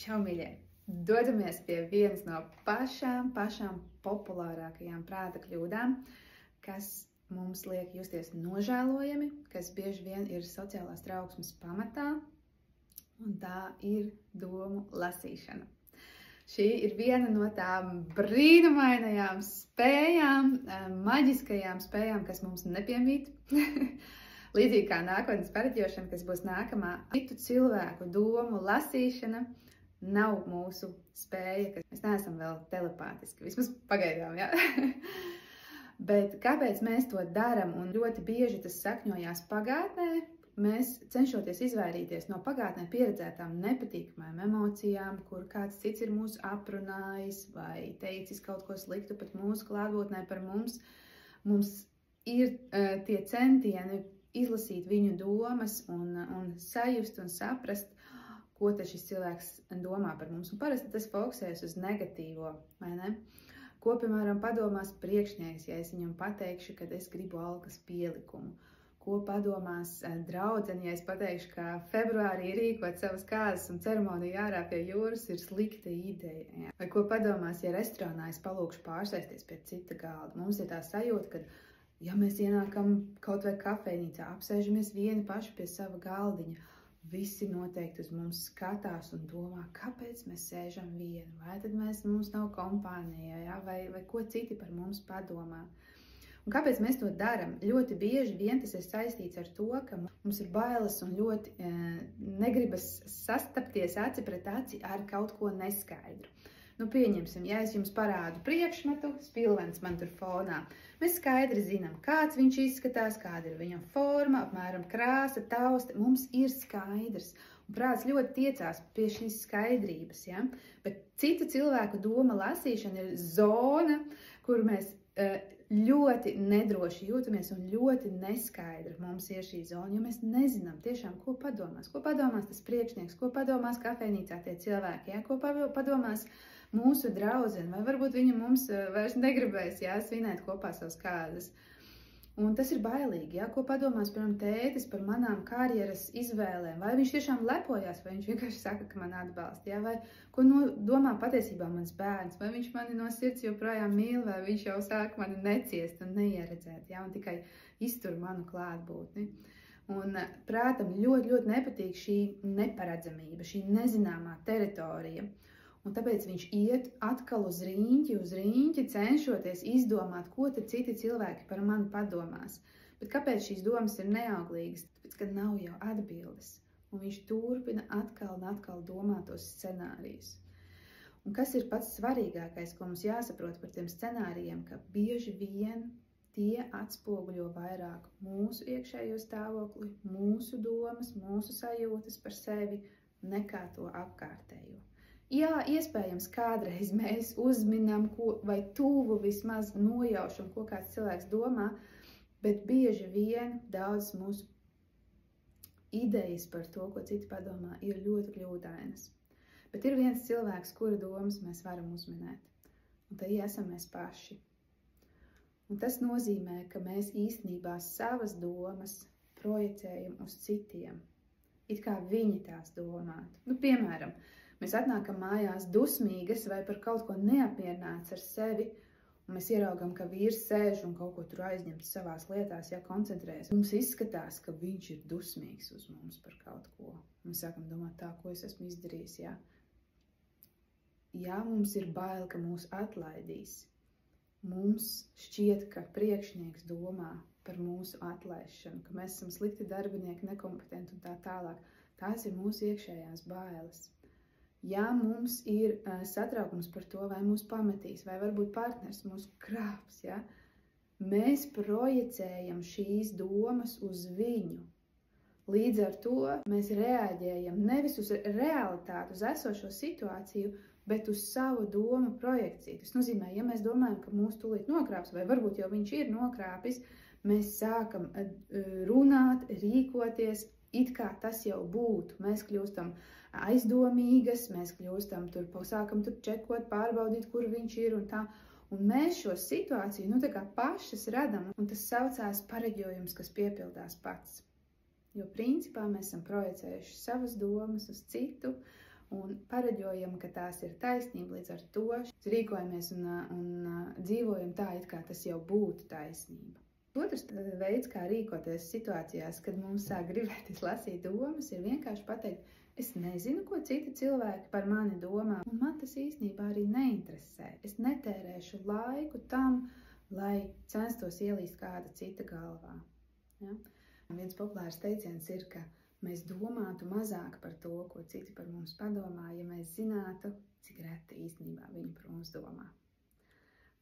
Čau, mīļie! Dodamies pie vienas no pašām populārākajām prāta kļūdām, kas mums liek justies nožēlojami, kas bieži vien ir sociālās trauksmes pamatā, un tā ir domu lasīšana. Šī ir viena no tām brīnumainajām spējām, maģiskajām spējām, kas mums nepiemīt. Līdzīgi kā nākotnes pareģošana, kas būs nākamā, citu cilvēku domu lasīšana nav mūsu spēja, ka mēs neesam vēl telepātiski, vismaz pagaidām, ja? Bet kāpēc mēs to daram, un ļoti bieži tas sakņojās pagātnē, mēs cenšoties izvairīties no pagātnē pieredzētām nepatīkamām emocijām, kur kāds cits ir mūs aprunājis vai teicis kaut ko sliktu pat mūsu klātbūtnē par mums. Mums ir tie centieni izlasīt viņu domas un sajust un saprast, ko tad šis cilvēks domā par mums. Un parasti tas fokusējas uz negatīvo, vai ne? Ko, piemēram, padomās priekšnieks, ja es viņam pateikšu, ka es gribu algas pielikumu. Ko padomās draudzene, ja es pateikšu, ka februārī rīkot savas kārtas un ceremoniju ārā pie jūras ir slikta ideja. Ja? Vai ko padomās, ja restorānā es palūkšu pārsēsties pie cita galda. Mums ir tā sajūta, ka, ja mēs ienākam kaut vai kafejnīcā, apsēžamies vieni paši pie sava galdiņa, visi noteikti uz mums skatās un domā, kāpēc mēs sēžam vieni, vai tad mums nav kompānija, ja? vai ko citi par mums padomā. Un kāpēc mēs to darām? Ļoti bieži vien tas ir saistīts ar to, ka mums ir bailes un ļoti negribas sastapties aci pret aci ar kaut ko neskaidru. Nu, pieņemsim, ja es jums parādu priekšmetu, spilvens man tur fonā. Mēs skaidri zinām, kāds viņš izskatās, kāda ir viņam forma, apmēram krāsa, tausta. Mums ir skaidrs. Un prāts ļoti tiecās pie šīs skaidrības, ja? Bet citu cilvēku doma lasīšana ir zona, kur mēs ļoti nedroši jūtamies un ļoti neskaidri mums ir šī zona, jo mēs nezinām tiešām, ko padomās. Ko padomās tas priekšnieks, ko padomās kafejnīcā tie cilvēki, ja? Ko padomās mūsu draudzene, vai varbūt viņa mums vairs negribēs, ja, svinēt kopā savas kārtas. Un tas ir bailīgi, ja? Ko padomās, piemēram, tētis par manām karjeras izvēlēm, vai viņš tiešām lepojās, vai viņš vienkārši saka, ka man atbalsta, ja? Vai ko domā patiesībā mans bērns, vai viņš mani no sirds joprojām mīl, vai viņš jau sāk mani neciest un neieredzēt, ja? Un tikai iztur manu klātbūtni. Un prātam ļoti nepatīk šī neparedzamība, šī nezināmā teritorija. Un tāpēc viņš iet atkal uz riņķi, cenšoties izdomāt, ko tad citi cilvēki par mani padomās. Bet kāpēc šīs domas ir neauglīgas? Tāpēc, ka nav jau atbildes. Un viņš turpina atkal un atkal domāt tos scenārijus. Un kas ir pats svarīgākais, ko mums jāsaprot par tiem scenārijiem, ka bieži vien tie atspoguļo vairāk mūsu iekšējo stāvokli, mūsu domas, mūsu sajūtas par sevi, nekā to apkārtējo. Jā, iespējams, kādreiz mēs uzminam, vai tuvu vismaz nojaušam, ko kāds cilvēks domā, bet bieži vien daudz mūsu idejas par to, ko citi padomā, ir ļoti kļūdainas. Bet ir viens cilvēks, kura domas mēs varam uzminēt, un tā esam mēs paši. Un tas nozīmē, ka mēs īstenībā savas domas projicējam uz citiem, it kā viņi tās domātu. Nu, piemēram, mēs atnākam mājās dusmīgas vai par kaut ko neapmierināts ar sevi, un mēs ieraugam, ka vīrs sēž un kaut ko tur aizņemts savās lietās, ja koncentrējas. Mums izskatās, ka viņš ir dusmīgs uz mums par kaut ko. Mēs sākam domāt tā, ko es esmu izdarījis, ja? Ja mums ir bail, ka mūs atlaidīs, mums šķiet, ka priekšnieks domā par mūsu atlaišanu, ka mēs esam slikti darbinieki, nekompetenti un tā tālāk. Tās ir mūsu iekšējās bailes. Ja mums ir satraukums par to, vai mūs pametīs, vai varbūt partners mūs krāps, ja? Mēs projicējam šīs domas uz viņu. Līdz ar to mēs reaģējam nevis uz realitāti, uz esošo situāciju, bet uz savu domu projekciju. Tas nozīmē, ja mēs domājam, ka mūs tūlīt nokrāps, vai varbūt jau viņš ir nokrāpis, mēs sākam runāt, rīkoties, it kā tas jau būtu. Mēs kļūstam aizdomīgas, mēs sākam tur čekot, pārbaudīt, kur viņš ir un tā. Un mēs šo situāciju, tā kā pašas radam, un tas saucās pareģojums, kas piepildās pats. Jo principā mēs esam projicējuši savas domas uz citu, un pareģojam, ka tās ir taisnība, līdz ar to rīkojamies un dzīvojam tā, it kā tas jau būtu taisnība. Otrs veids, kā rīkoties situācijās, kad mums sāk gribēties lasīt domas, ir vienkārši pateikt, es nezinu, ko citi cilvēki par mani domā, un man tas īstenībā arī neinteresē. Es netērēšu laiku tam, lai censtos ielīst kāda cita galvā. Ja? Viens populārs teiciens ir, ka mēs domātu mazāk par to, ko citi par mums padomā, ja mēs zinātu, cik reti īstenībā viņi par mums domā.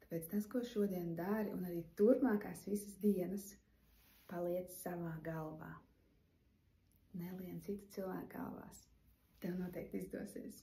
Tāpēc tas, ko šodien dari, un arī turpmākās visas dienas, paliec savā galvā. Nelien citu cilvēku galvās. Tev noteikti izdosies.